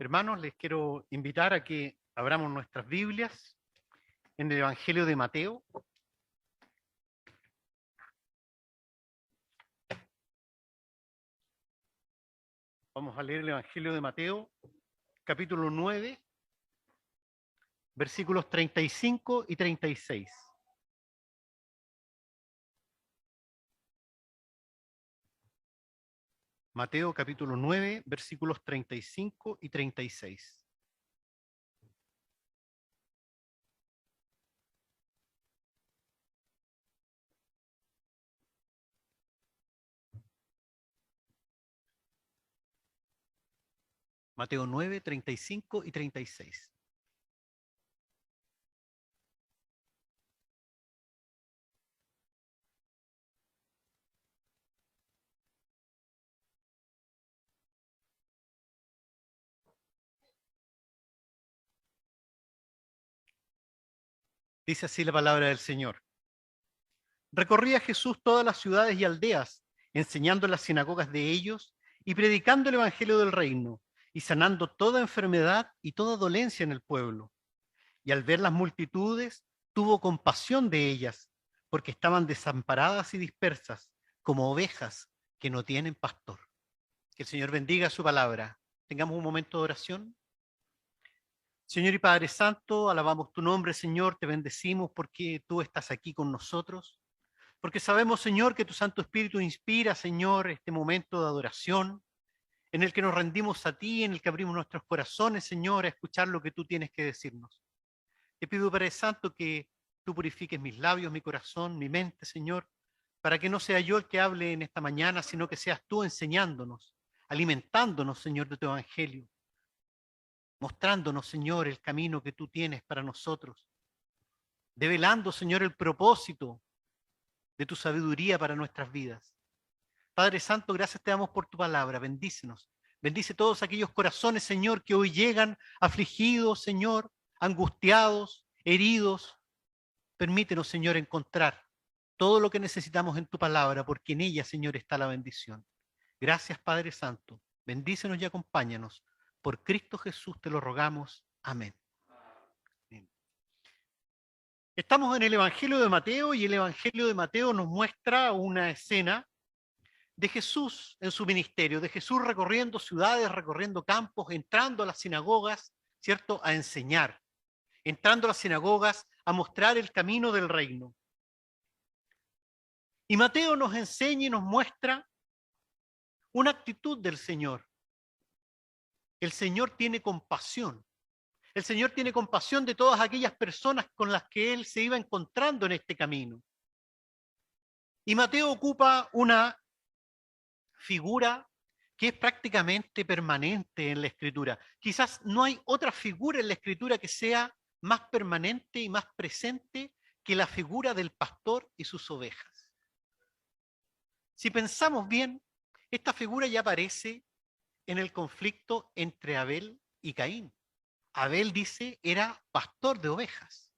Hermanos, les quiero invitar a que abramos nuestras Biblias en el Evangelio de Mateo. Vamos a leer el Evangelio de Mateo, capítulo 9, versículos 35 y 36. Mateo, capítulo 9, versículos 35 y 36. Mateo 9, 35 y 36. Dice así la palabra del Señor. Recorría Jesús todas las ciudades y aldeas, enseñando en las sinagogas de ellos y predicando el evangelio del reino, y sanando toda enfermedad y toda dolencia en el pueblo. Y al ver las multitudes, tuvo compasión de ellas, porque estaban desamparadas y dispersas, como ovejas que no tienen pastor. Que el Señor bendiga su palabra. Tengamos un momento de oración. Señor y Padre Santo, alabamos tu nombre, Señor, te bendecimos porque tú estás aquí con nosotros. Porque sabemos, Señor, que tu Santo Espíritu inspira, Señor, este momento de adoración, en el que nos rendimos a ti, en el que abrimos nuestros corazones, Señor, a escuchar lo que tú tienes que decirnos. Te pido, Padre Santo, que tú purifiques mis labios, mi corazón, mi mente, Señor, para que no sea yo el que hable en esta mañana, sino que seas tú enseñándonos, alimentándonos, Señor, de tu evangelio, mostrándonos, Señor, el camino que tú tienes para nosotros, develando, Señor, el propósito de tu sabiduría para nuestras vidas. Padre Santo, gracias te damos por tu palabra, bendícenos. Bendice todos aquellos corazones, Señor, que hoy llegan afligidos, Señor, angustiados, heridos. Permítenos, Señor, encontrar todo lo que necesitamos en tu palabra, porque en ella, Señor, está la bendición. Gracias, Padre Santo. Bendícenos y acompáñanos. Por Cristo Jesús te lo rogamos. Amén. Estamos en el Evangelio de Mateo y el Evangelio de Mateo nos muestra una escena de Jesús en su ministerio, de Jesús recorriendo ciudades, recorriendo campos, entrando a las sinagogas, ¿cierto?, a enseñar, entrando a las sinagogas a mostrar el camino del reino. Y Mateo nos enseña y nos muestra una actitud del Señor. El Señor tiene compasión. El Señor tiene compasión de todas aquellas personas con las que Él se iba encontrando en este camino. Y Mateo ocupa una figura que es prácticamente permanente en la Escritura. Quizás no hay otra figura en la Escritura que sea más permanente y más presente que la figura del pastor y sus ovejas. Si pensamos bien, esta figura ya aparece en el conflicto entre Abel y Caín. Abel, dice, era pastor de ovejas.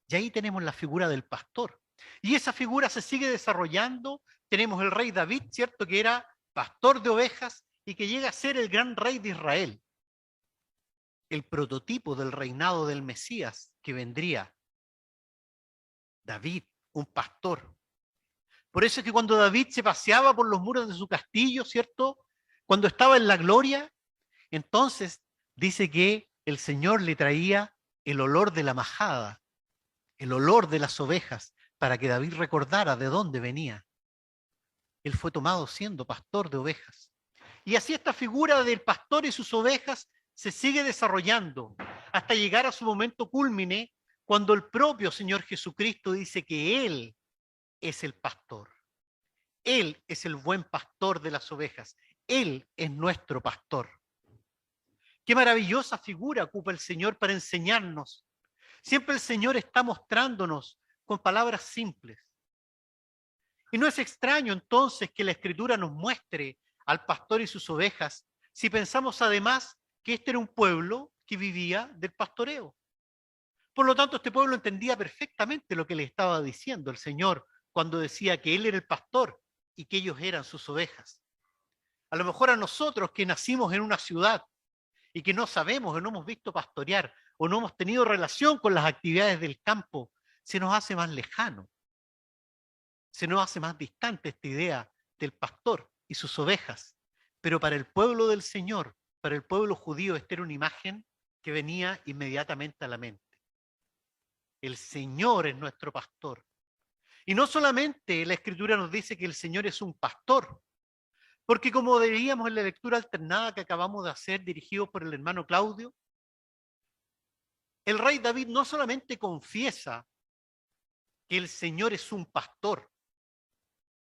Y ahí tenemos la figura del pastor. Y esa figura se sigue desarrollando. Tenemos el rey David, ¿cierto?, que era pastor de ovejas y que llega a ser el gran rey de Israel. El prototipo del reinado del Mesías que vendría. David, un pastor. Por eso es que cuando David se paseaba por los muros de su castillo, ¿cierto?, cuando estaba en la gloria, entonces dice que el Señor le traía el olor de la majada, el olor de las ovejas, para que David recordara de dónde venía. Él fue tomado siendo pastor de ovejas. Y así esta figura del pastor y sus ovejas se sigue desarrollando hasta llegar a su momento cúlmine, cuando el propio Señor Jesucristo dice que Él es el pastor. Él es el buen pastor de las ovejas. Él es nuestro pastor. Qué maravillosa figura ocupa el Señor para enseñarnos. Siempre el Señor está mostrándonos con palabras simples. Y no es extraño entonces que la Escritura nos muestre al pastor y sus ovejas, si pensamos además que este era un pueblo que vivía del pastoreo. Por lo tanto, este pueblo entendía perfectamente lo que le estaba diciendo el Señor cuando decía que Él era el pastor y que ellos eran sus ovejas. A lo mejor a nosotros que nacimos en una ciudad y que no sabemos o no hemos visto pastorear o no hemos tenido relación con las actividades del campo, se nos hace más lejano, se nos hace más distante esta idea del pastor y sus ovejas. Pero para el pueblo del Señor, para el pueblo judío, esta era una imagen que venía inmediatamente a la mente. El Señor es nuestro pastor. Y no solamente la Escritura nos dice que el Señor es un pastor, porque como veíamos en la lectura alternada que acabamos de hacer, dirigido por el hermano Claudio, el rey David no solamente confiesa que el Señor es un pastor,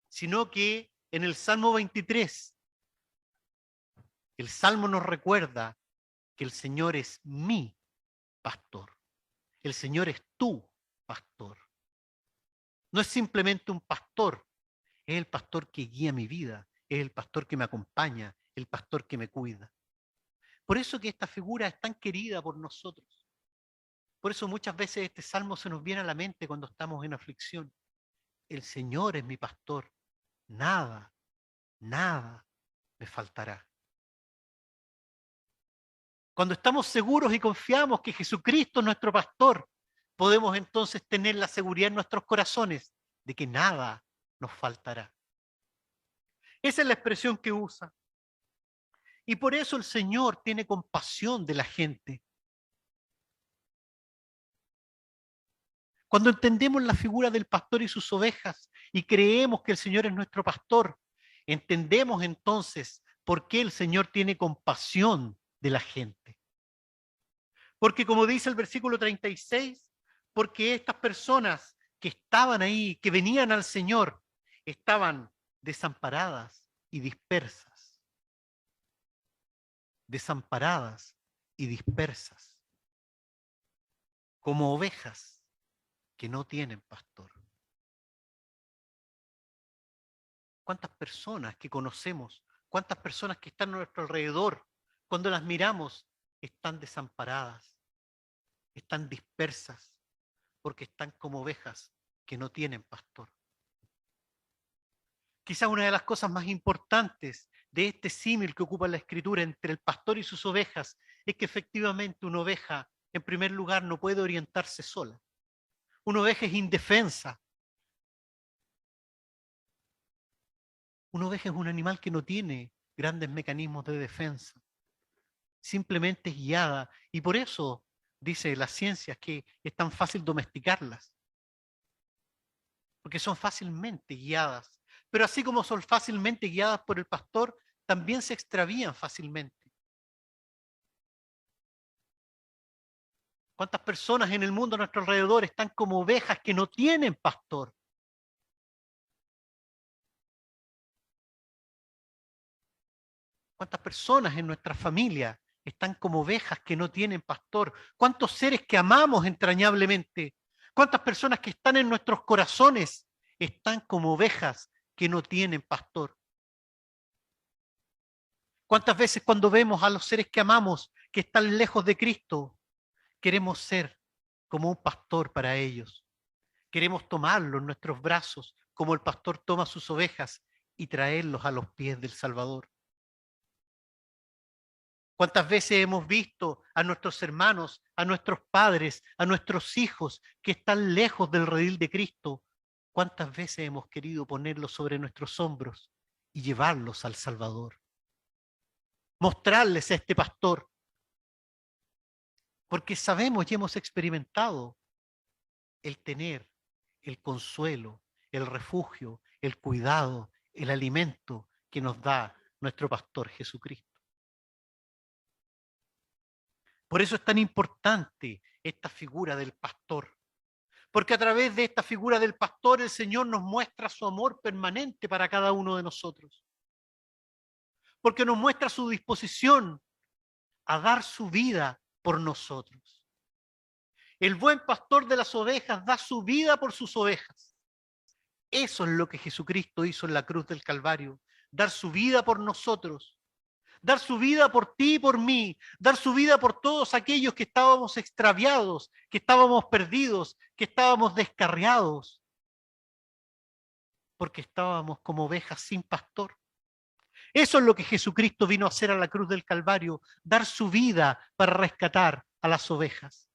sino que en el Salmo 23, el Salmo nos recuerda que el Señor es mi pastor. El Señor es tu pastor. No es simplemente un pastor, es el pastor que guía mi vida, es el pastor que me acompaña, el pastor que me cuida. Por eso que esta figura es tan querida por nosotros. Por eso muchas veces este salmo se nos viene a la mente cuando estamos en aflicción. El Señor es mi pastor, nada, nada me faltará. Cuando estamos seguros y confiamos que Jesucristo es nuestro pastor, podemos entonces tener la seguridad en nuestros corazones de que nada nos faltará. Esa es la expresión que usa. Y por eso el Señor tiene compasión de la gente. Cuando entendemos la figura del pastor y sus ovejas y creemos que el Señor es nuestro pastor, entendemos entonces por qué el Señor tiene compasión de la gente. Porque como dice el versículo 36, porque estas personas que estaban ahí, que venían al Señor, estaban desamparadas y dispersas. Desamparadas y dispersas, como ovejas que no tienen pastor. ¿Cuántas personas que conocemos, cuántas personas que están a nuestro alrededor, cuando las miramos, están desamparadas, están dispersas, porque están como ovejas que no tienen pastor? Quizás una de las cosas más importantes de este símil que ocupa la Escritura entre el pastor y sus ovejas es que efectivamente una oveja, en primer lugar, no puede orientarse sola. Una oveja es indefensa. Una oveja es un animal que no tiene grandes mecanismos de defensa. Simplemente es guiada. Y por eso dice las ciencias que es tan fácil domesticarlas. Porque son fácilmente guiadas. Pero así como son fácilmente guiadas por el pastor, también se extravían fácilmente. ¿Cuántas personas en el mundo a nuestro alrededor están como ovejas que no tienen pastor? ¿Cuántas personas en nuestra familia están como ovejas que no tienen pastor? ¿Cuántos seres que amamos entrañablemente? ¿Cuántas personas que están en nuestros corazones están como ovejas que no tienen pastor? ¿Cuántas veces cuando vemos a los seres que amamos que están lejos de Cristo, queremos ser como un pastor para ellos? Queremos tomarlos en nuestros brazos como el pastor toma sus ovejas y traerlos a los pies del Salvador. ¿Cuántas veces hemos visto a nuestros hermanos, a nuestros padres, a nuestros hijos que están lejos del redil de Cristo? ¿Cuántas veces hemos querido ponerlos sobre nuestros hombros y llevarlos al Salvador? Mostrarles a este pastor, porque sabemos y hemos experimentado el tener el consuelo, el refugio, el cuidado, el alimento que nos da nuestro pastor Jesucristo. Por eso es tan importante esta figura del pastor, porque a través de esta figura del pastor el Señor nos muestra su amor permanente para cada uno de nosotros, porque nos muestra su disposición a dar su vida por nosotros. El buen pastor de las ovejas da su vida por sus ovejas. Eso es lo que Jesucristo hizo en la cruz del Calvario, dar su vida por nosotros, dar su vida por ti y por mí, dar su vida por todos aquellos que estábamos extraviados, que estábamos perdidos, que estábamos descarriados, porque estábamos como ovejas sin pastor. Eso es lo que Jesucristo vino a hacer a la cruz del Calvario, dar su vida para rescatar a las ovejas.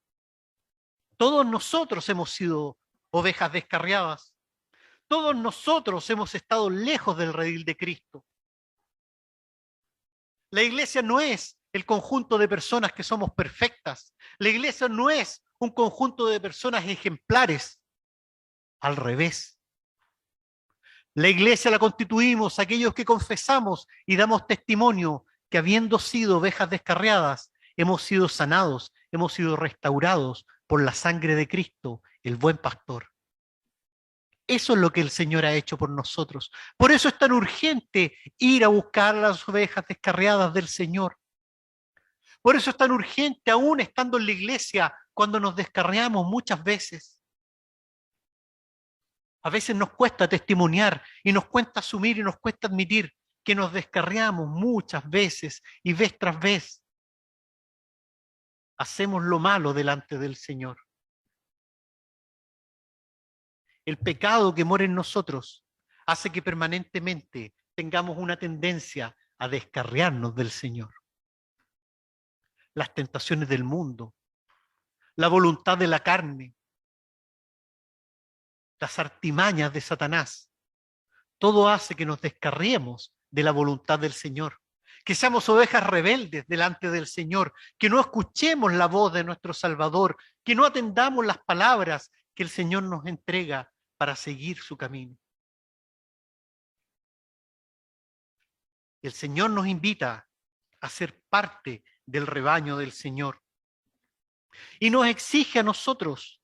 Todos nosotros hemos sido ovejas descarriadas. Todos nosotros hemos estado lejos del redil de Cristo. La iglesia no es el conjunto de personas que somos perfectas. La iglesia no es un conjunto de personas ejemplares. Al revés. La iglesia la constituimos aquellos que confesamos y damos testimonio que habiendo sido ovejas descarriadas, hemos sido sanados, hemos sido restaurados por la sangre de Cristo, el buen pastor. Eso es lo que el Señor ha hecho por nosotros. Por eso es tan urgente ir a buscar a las ovejas descarriadas del Señor. Por eso es tan urgente, aún estando en la iglesia, cuando nos descarriamos muchas veces. A veces nos cuesta testimoniar y nos cuesta asumir y nos cuesta admitir que nos descarriamos muchas veces y vez tras vez. Hacemos lo malo delante del Señor. El pecado que mora en nosotros hace que permanentemente tengamos una tendencia a descarriarnos del Señor. Las tentaciones del mundo, la voluntad de la carne, las artimañas de Satanás, todo hace que nos descarriemos de la voluntad del Señor, que seamos ovejas rebeldes delante del Señor, que no escuchemos la voz de nuestro Salvador, que no atendamos las palabras que el Señor nos entrega para seguir su camino. El Señor nos invita a ser parte del rebaño del Señor y nos exige a nosotros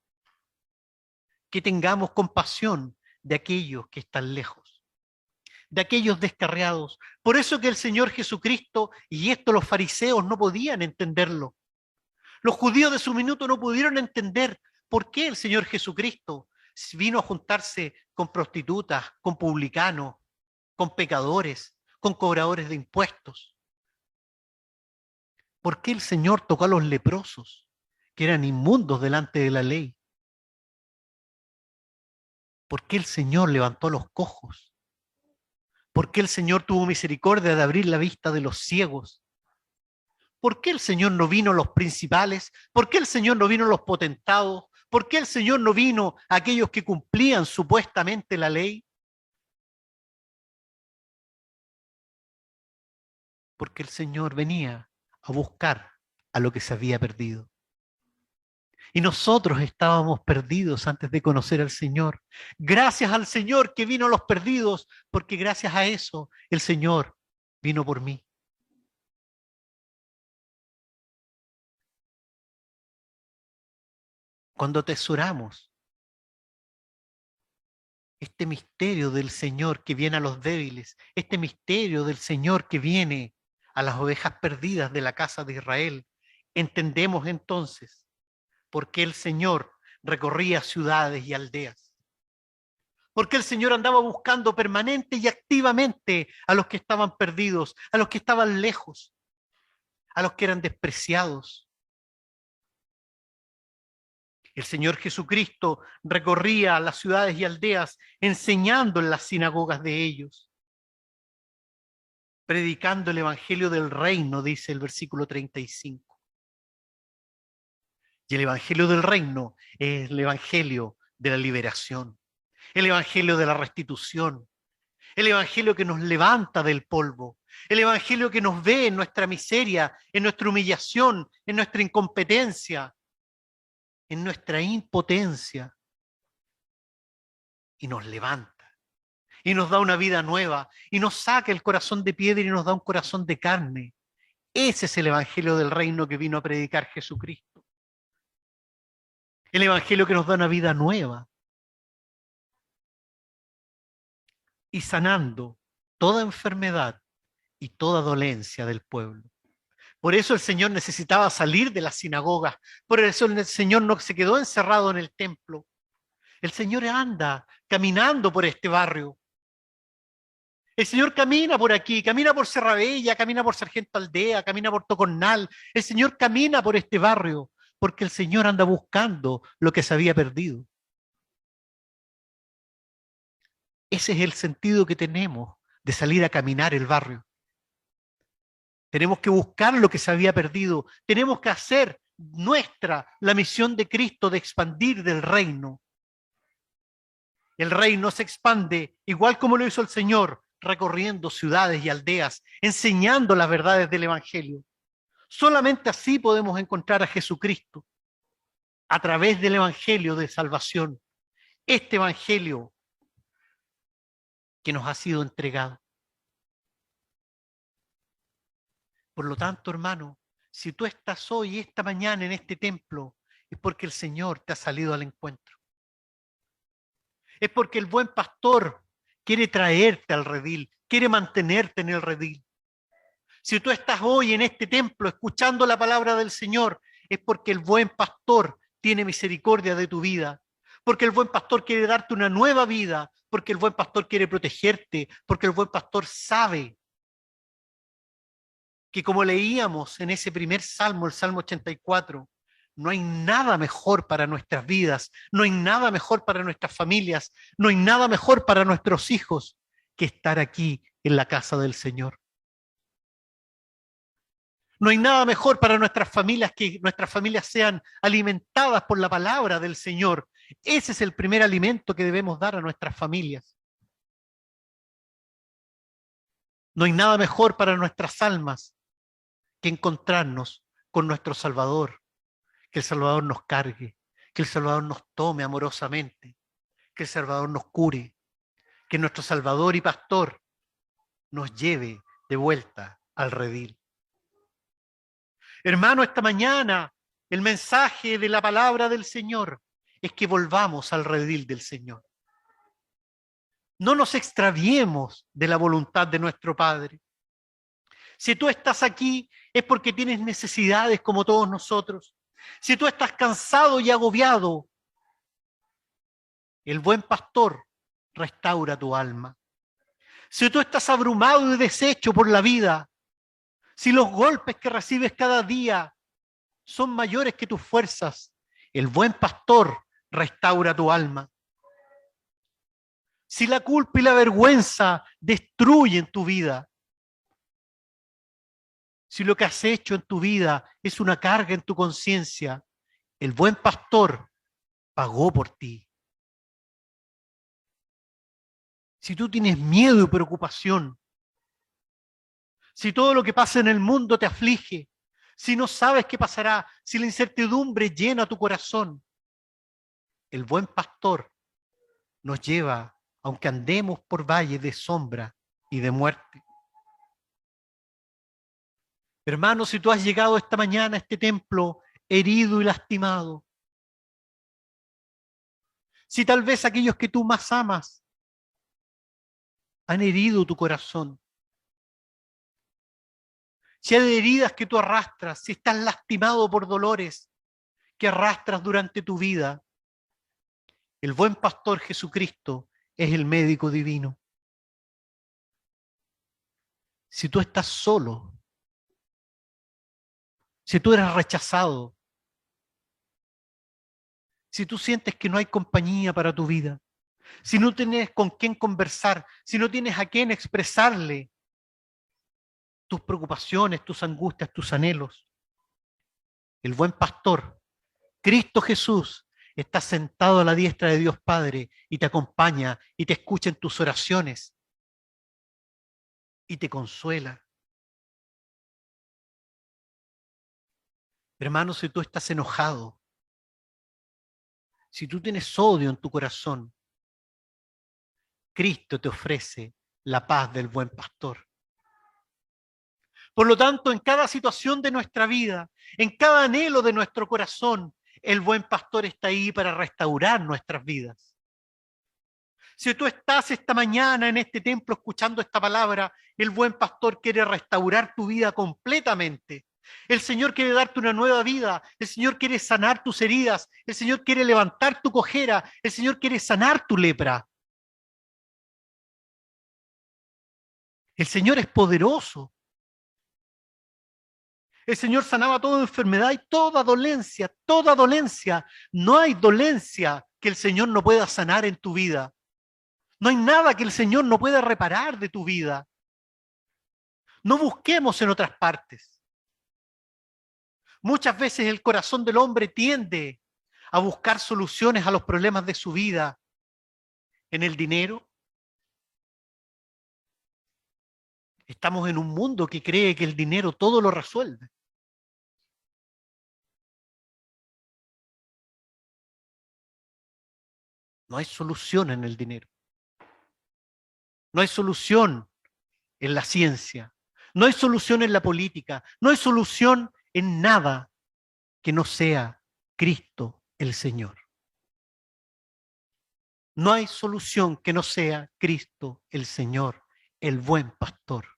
que tengamos compasión de aquellos que están lejos, de aquellos descarriados. Por eso que el Señor Jesucristo, y esto los fariseos no podían entenderlo, los judíos de su minuto no pudieron entender por qué el Señor Jesucristo vino a juntarse con prostitutas, con publicanos, con pecadores, con cobradores de impuestos. ¿Por qué el Señor tocó a los leprosos, que eran inmundos delante de la ley? ¿Por qué el Señor levantó a los cojos? ¿Por qué el Señor tuvo misericordia de abrir la vista de los ciegos? ¿Por qué el Señor no vino a los principales? ¿Por qué el Señor no vino a los potentados? ¿Por qué el Señor no vino a aquellos que cumplían supuestamente la ley? Porque el Señor venía a buscar a lo que se había perdido. Y nosotros estábamos perdidos antes de conocer al Señor. Gracias al Señor que vino a los perdidos, porque gracias a eso el Señor vino por mí. Cuando atesoramos este misterio del Señor que viene a los débiles, este misterio del Señor que viene a las ovejas perdidas de la casa de Israel, entendemos entonces por qué el Señor recorría ciudades y aldeas. Porque el Señor andaba buscando permanente y activamente a los que estaban perdidos, a los que estaban lejos, a los que eran despreciados. El Señor Jesucristo recorría las ciudades y aldeas enseñando en las sinagogas de ellos, predicando el evangelio del reino, dice el versículo 35. Y el evangelio del reino es el evangelio de la liberación, el evangelio de la restitución, el evangelio que nos levanta del polvo, el evangelio que nos ve en nuestra miseria, en nuestra humillación, en nuestra incompetencia, en nuestra impotencia, y nos levanta, y nos da una vida nueva, y nos saca el corazón de piedra y nos da un corazón de carne. Ese es el evangelio del reino que vino a predicar Jesucristo. El evangelio que nos da una vida nueva. Y sanando toda enfermedad y toda dolencia del pueblo. Por eso el Señor necesitaba salir de las sinagogas. Por eso el Señor no se quedó encerrado en el templo. El Señor anda caminando por este barrio. El Señor camina por aquí, camina por Serrabella, camina por Sargento Aldea, camina por Tocornal. El Señor camina por este barrio porque el Señor anda buscando lo que se había perdido. Ese es el sentido que tenemos de salir a caminar el barrio. Tenemos que buscar lo que se había perdido. Tenemos que hacer nuestra la misión de Cristo de expandir del reino. El reino se expande igual como lo hizo el Señor, recorriendo ciudades y aldeas, enseñando las verdades del Evangelio. Solamente así podemos encontrar a Jesucristo, a través del Evangelio de salvación. Este Evangelio que nos ha sido entregado. Por lo tanto, hermano, si tú estás hoy, esta mañana en este templo, es porque el Señor te ha salido al encuentro. Es porque el buen pastor quiere traerte al redil, quiere mantenerte en el redil. Si tú estás hoy en este templo escuchando la palabra del Señor, es porque el buen pastor tiene misericordia de tu vida, porque el buen pastor quiere darte una nueva vida, porque el buen pastor quiere protegerte, porque el buen pastor sabe que, como leíamos en ese primer salmo, el Salmo 84, no hay nada mejor para nuestras vidas, no hay nada mejor para nuestras familias, no hay nada mejor para nuestros hijos que estar aquí en la casa del Señor. No hay nada mejor para nuestras familias que nuestras familias sean alimentadas por la palabra del Señor. Ese es el primer alimento que debemos dar a nuestras familias. No hay nada mejor para nuestras almas que encontrarnos con nuestro Salvador, que el Salvador nos cargue, que el Salvador nos tome amorosamente, que el Salvador nos cure, que nuestro Salvador y Pastor nos lleve de vuelta al redil. Hermano, esta mañana el mensaje de la palabra del Señor es que volvamos al redil del Señor. No nos extraviemos de la voluntad de nuestro Padre. Si tú estás aquí es porque tienes necesidades como todos nosotros. Si tú estás cansado y agobiado, el buen pastor restaura tu alma. Si tú estás abrumado y deshecho por la vida, si los golpes que recibes cada día son mayores que tus fuerzas, el buen pastor restaura tu alma. Si la culpa y la vergüenza destruyen tu vida, si lo que has hecho en tu vida es una carga en tu conciencia, el buen pastor pagó por ti. Si tú tienes miedo y preocupación, si todo lo que pasa en el mundo te aflige, si no sabes qué pasará, si la incertidumbre llena tu corazón, el buen pastor nos lleva, aunque andemos por valles de sombra y de muerte. Hermano, si tú has llegado esta mañana a este templo herido y lastimado, si tal vez aquellos que tú más amas han herido tu corazón, si hay heridas que tú arrastras, si estás lastimado por dolores que arrastras durante tu vida, el buen pastor Jesucristo es el médico divino. Si tú estás solo, si tú eres rechazado, si tú sientes que no hay compañía para tu vida, si no tienes con quién conversar, si no tienes a quién expresarle tus preocupaciones, tus angustias, tus anhelos, el buen pastor, Cristo Jesús, está sentado a la diestra de Dios Padre y te acompaña y te escucha en tus oraciones y te consuela. Hermano, si tú estás enojado, si tú tienes odio en tu corazón, Cristo te ofrece la paz del buen pastor. Por lo tanto, en cada situación de nuestra vida, en cada anhelo de nuestro corazón, el buen pastor está ahí para restaurar nuestras vidas. Si tú estás esta mañana en este templo escuchando esta palabra, el buen pastor quiere restaurar tu vida completamente. El Señor quiere darte una nueva vida, el Señor quiere sanar tus heridas, el Señor quiere levantar tu cojera, el Señor quiere sanar tu lepra. El Señor es poderoso. El Señor sanaba toda enfermedad y toda dolencia, toda dolencia. No hay dolencia que el Señor no pueda sanar en tu vida. No hay nada que el Señor no pueda reparar de tu vida. No busquemos en otras partes. Muchas veces el corazón del hombre tiende a buscar soluciones a los problemas de su vida en el dinero. Estamos en un mundo que cree que el dinero todo lo resuelve. No hay solución en el dinero. No hay solución en la ciencia. No hay solución en la política. No hay solución en nada que no sea Cristo el Señor. No hay solución que no sea Cristo el Señor, el buen pastor.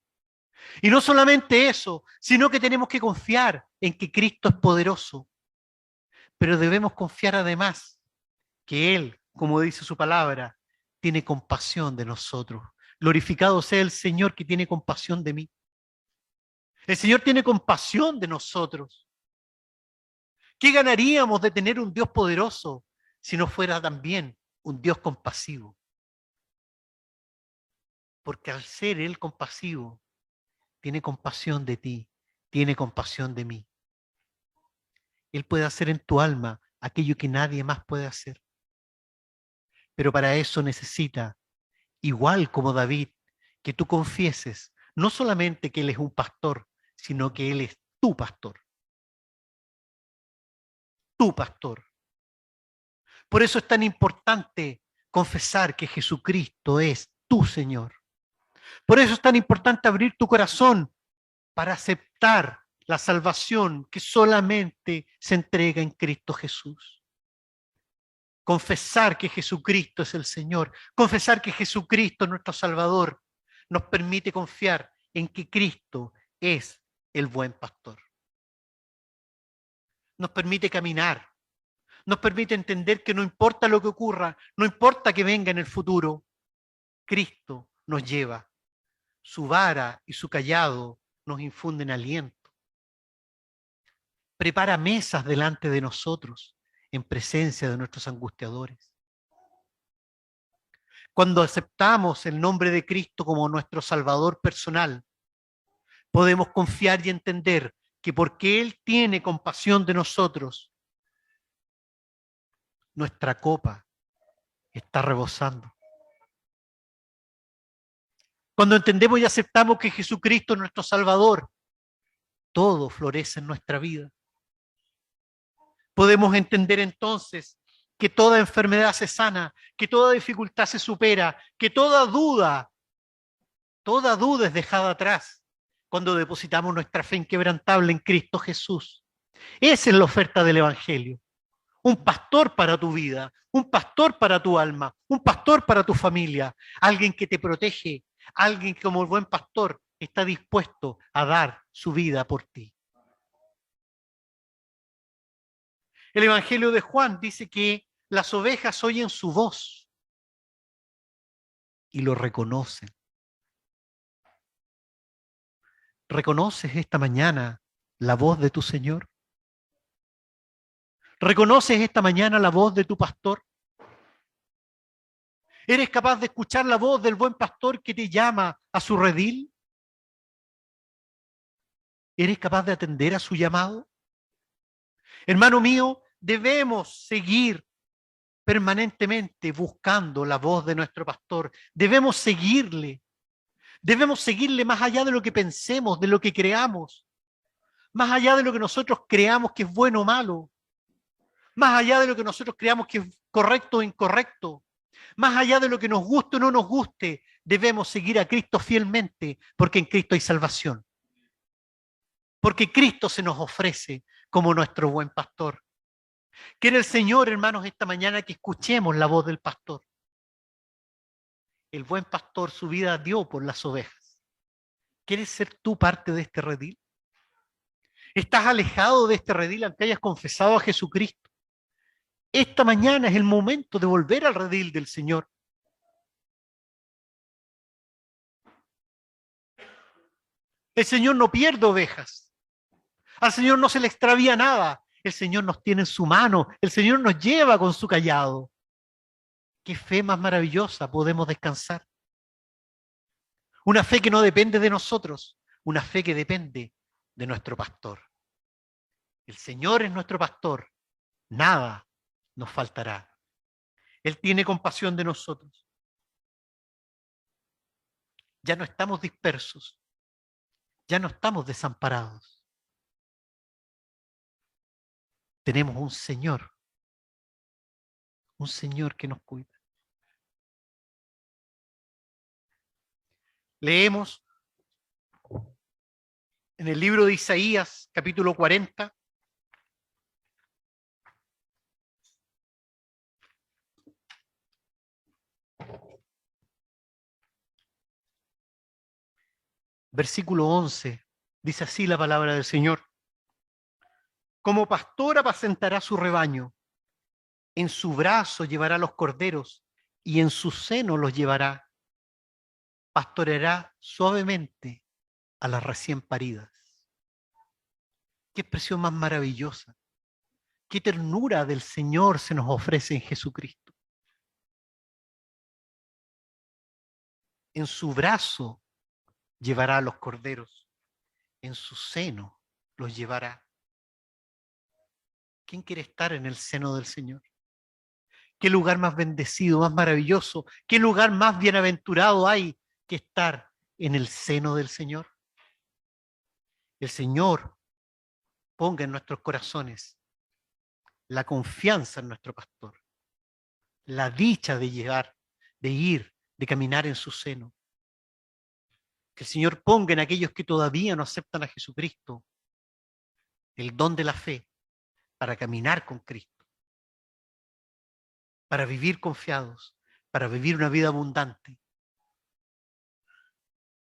Y no solamente eso, sino que tenemos que confiar en que Cristo es poderoso. Pero debemos confiar además que Él, como dice su palabra, tiene compasión de nosotros. Glorificado sea el Señor que tiene compasión de mí. El Señor tiene compasión de nosotros. ¿Qué ganaríamos de tener un Dios poderoso si no fuera también un Dios compasivo? Porque al ser Él compasivo, tiene compasión de ti, tiene compasión de mí. Él puede hacer en tu alma aquello que nadie más puede hacer. Pero para eso necesita, igual como David, que tú confieses no solamente que Él es un pastor, sino que Él es tu pastor. Tu pastor. Por eso es tan importante confesar que Jesucristo es tu Señor. Por eso es tan importante abrir tu corazón para aceptar la salvación que solamente se entrega en Cristo Jesús. Confesar que Jesucristo es el Señor, confesar que Jesucristo es nuestro Salvador, nos permite confiar en que Cristo es el buen pastor. Nos permite caminar, nos permite entender que no importa lo que ocurra, no importa que venga en el futuro, Cristo nos lleva. Su vara y su cayado nos infunden aliento. Prepara mesas delante de nosotros en presencia de nuestros angustiadores. Cuando aceptamos el nombre de Cristo como nuestro Salvador personal, podemos confiar y entender que porque Él tiene compasión de nosotros, nuestra copa está rebosando. Cuando entendemos y aceptamos que Jesucristo es nuestro Salvador, todo florece en nuestra vida. Podemos entender entonces que toda enfermedad se sana, que toda dificultad se supera, que toda duda es dejada atrás cuando depositamos nuestra fe inquebrantable en Cristo Jesús. Esa es la oferta del Evangelio. Un pastor para tu vida, un pastor para tu alma, un pastor para tu familia, alguien que te protege, alguien que como el buen pastor está dispuesto a dar su vida por ti. El Evangelio de Juan dice que las ovejas oyen su voz y lo reconocen. ¿Reconoces esta mañana la voz de tu Señor? ¿Reconoces esta mañana la voz de tu pastor? ¿Eres capaz de escuchar la voz del buen pastor que te llama a su redil? ¿Eres capaz de atender a su llamado? Hermano mío, debemos seguir permanentemente buscando la voz de nuestro pastor. Debemos seguirle. Debemos seguirle más allá de lo que pensemos, de lo que creamos, más allá de lo que nosotros creamos que es bueno o malo, más allá de lo que nosotros creamos que es correcto o incorrecto, más allá de lo que nos guste o no nos guste, debemos seguir a Cristo fielmente, porque en Cristo hay salvación. Porque Cristo se nos ofrece como nuestro buen pastor. Quiere el Señor, hermanos, esta mañana que escuchemos la voz del pastor. El buen pastor su vida dio por las ovejas. ¿Quieres ser tú parte de este redil? ¿Estás alejado de este redil aunque hayas confesado a Jesucristo? Esta mañana es el momento de volver al redil del Señor. El Señor no pierde ovejas. Al Señor no se le extravía nada. El Señor nos tiene en su mano. El Señor nos lleva con su cayado. ¿Qué fe más maravillosa podemos descansar? Una fe que no depende de nosotros. una fe que depende de nuestro pastor. El Señor es nuestro pastor, nada nos faltará. Él tiene compasión de nosotros. Ya no estamos dispersos, ya no estamos desamparados. Tenemos un Señor que nos cuida. Leemos en el libro de Isaías, capítulo 40, versículo 11, dice así la palabra del Señor. Como pastor apacentará su rebaño, en su brazo llevará los corderos y en su seno los llevará. Pastoreará suavemente a las recién paridas. Qué expresión más maravillosa. Qué ternura del Señor se nos ofrece en Jesucristo. En su brazo llevará a los corderos, en su seno los llevará. ¿Quién quiere estar en el seno del Señor? ¿Qué lugar más bendecido, más maravilloso? ¿Qué lugar más bienaventurado hay que estar en el seno del Señor? El Señor ponga en nuestros corazones la confianza en nuestro pastor, la dicha de llegar, de ir, de caminar en su seno. Que el Señor ponga en aquellos que todavía no aceptan a Jesucristo el don de la fe para caminar con Cristo, para vivir confiados, para vivir una vida abundante.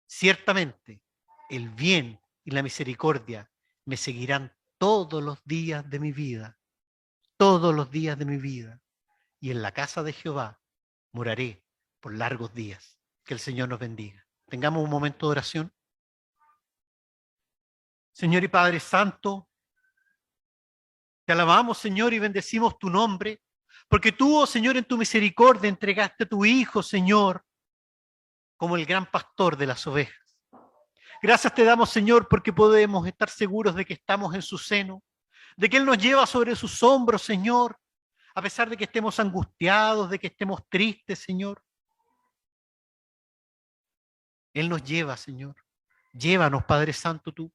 Ciertamente, el bien y la misericordia me seguirán todos los días de mi vida, todos los días de mi vida, y en la casa de Jehová moraré por largos días. Que el Señor nos bendiga. Tengamos un momento de oración. Señor y Padre Santo, te alabamos, Señor, y bendecimos tu nombre, porque tú, oh Señor, en tu misericordia entregaste a tu Hijo, Señor, como el gran pastor de las ovejas. Gracias te damos, Señor, porque podemos estar seguros de que estamos en su seno, de que Él nos lleva sobre sus hombros, Señor, a pesar de que estemos angustiados, de que estemos tristes, Señor. Él nos lleva, Señor. Llévanos, Padre Santo, tú.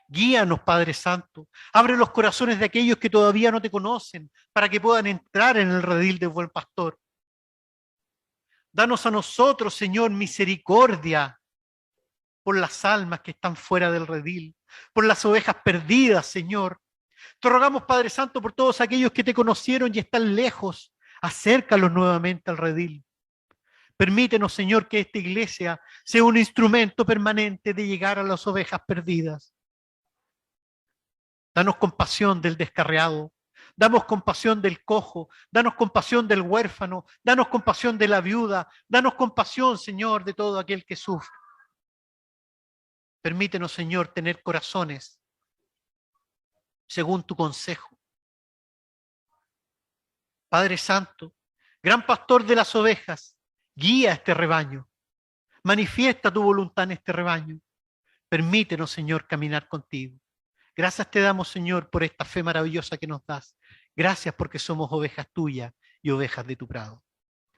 Guíanos, Padre Santo. Abre los corazones de aquellos que todavía no te conocen para que puedan entrar en el redil del buen pastor. Danos a nosotros, Señor, misericordia por las almas que están fuera del redil, por las ovejas perdidas, Señor. Te rogamos, Padre Santo, por todos aquellos que te conocieron y están lejos. Acércalos nuevamente al redil. Permítenos, Señor, que esta iglesia sea un instrumento permanente de llegar a las ovejas perdidas. Danos compasión del descarriado, danos compasión del cojo, danos compasión del huérfano, danos compasión de la viuda, danos compasión, Señor, de todo aquel que sufre. Permítenos, Señor, tener corazones según tu consejo. Padre Santo, gran pastor de las ovejas, guía a este rebaño, manifiesta tu voluntad en este rebaño. Permítenos, Señor, caminar contigo. Gracias te damos, Señor, por esta fe maravillosa que nos das. Gracias porque somos ovejas tuyas y ovejas de tu prado.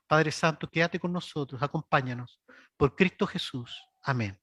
Padre Santo, quédate con nosotros, acompáñanos. Por Cristo Jesús. Amén.